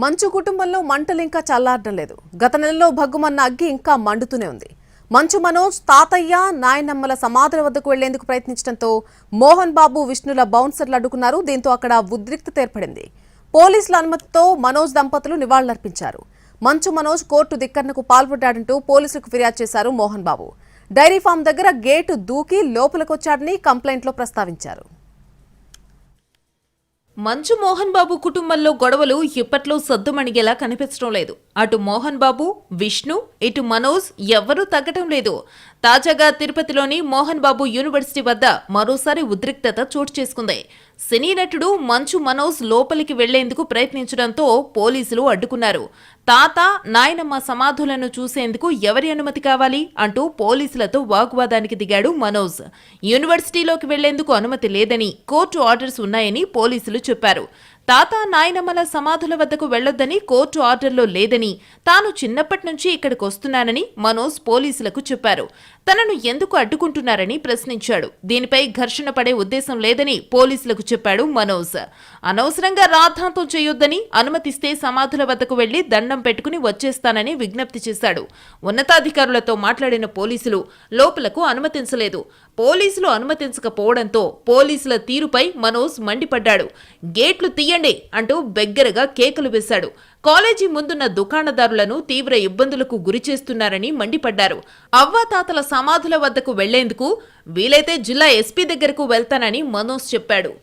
మంచు కుటుంబంలో మంటలింకా చల్లారడం లేదు. గత నెలలో భగ్గుమన్న అగ్గి ఇంకా మండుతూనే ఉంది. మంచు మనోజ్ తాతయ్య నాయనమ్మల సమాధుల వద్దకు వెళ్లేందుకు ప్రయత్నించడంతో మోహన్ బాబు విష్ణుల బౌన్సర్లు అడ్డుకున్నారు. దీంతో అక్కడ ఉద్రిక్తత ఏర్పడింది. పోలీసుల అనుమతితో మనోజ్ దంపతులు నివాళులర్పించారు. మంచు మనోజ్ కోర్టు ధిక్కరణకు పాల్పడ్డాడంటూ పోలీసులకు ఫిర్యాదు చేశారు మోహన్ బాబు. డైరీ ఫామ్ దగ్గర గేటు దూకి లోపలికొచ్చాడని కంప్లైంట్లో ప్రస్తావించారు. మంచు మోహన్ బాబు కుటుంబంలో గొడవలు ఇప్పట్లో సద్దుమణిగేలా కనిపించడం లేదు. అటు మోహన్ బాబు, విష్ణు, ఇటు మనోజ్ ఎవ్వరూ తగ్గటం లేదు. తాజాగా తిరుపతిలోని మోహన్ బాబు యూనివర్సిటీ వద్ద మరోసారి ఉద్రిక్తత చోటు చేసుకుంది. సినీ నటుడు మంచు మనోజ్ లోపలికి వెళ్లేందుకు ప్రయత్నించడంతో పోలీసులు అడ్డుకున్నారు. తాత, నాయనమ్మ సమాధులను చూసేందుకు ఎవరి అనుమతి కావాలి అంటూ పోలీసులతో వాగ్వాదానికి దిగాడు మనోజ్. యూనివర్సిటీలోకి వెళ్లేందుకు అనుమతి లేదని, కోర్టు ఆర్డర్స్ ఉన్నాయని పోలీసులు చెప్పారు. తాత, నాయనమ్మల సమాధుల వద్దకు వెళ్లొద్దని కోర్టు ఆర్డర్లో లేదని, తాను చిన్నప్పటి నుంచి ఇక్కడికి వస్తున్నానని మనోజ్ పోలీసులకు చెప్పారు. తనను ఎందుకు అడ్డుకుంటున్నారని ప్రశ్నించాడు. దీనిపై ఘర్షణ పడే ఉద్దేశం లేదని పోలీసులకు చెప్పాడు మనోజ్. అనవసరంగా రాద్ధాంతం చేయొద్దని, అనుమతిస్తే సమాధుల వద్దకు వెళ్లి దండం పెట్టుకుని వచ్చేస్తానని విజ్ఞప్తి చేశాడు. ఉన్నతాధికారులతో మాట్లాడిన పోలీసులు లోపలకు అనుమతించలేదు. పోలీసులు అనుమతించకపోవడంతో పోలీసుల తీరుపై మనోజ్ మండిపడ్డాడు. గేట్లు తీయండి అంటూ బెగ్గరగా కేకలు వేశాడు. కాలేజీ ముందున్న దుకాణదారులను తీవ్ర ఇబ్బందులకు గురిచేస్తున్నారని మండిపడ్డారు. అవ్వాతాతల సమాధుల వద్దకు వెళ్లేందుకు వీలైతే జిల్లా ఎస్పీ దగ్గరకు వెళ్తానని మనోజ్ చెప్పాడు.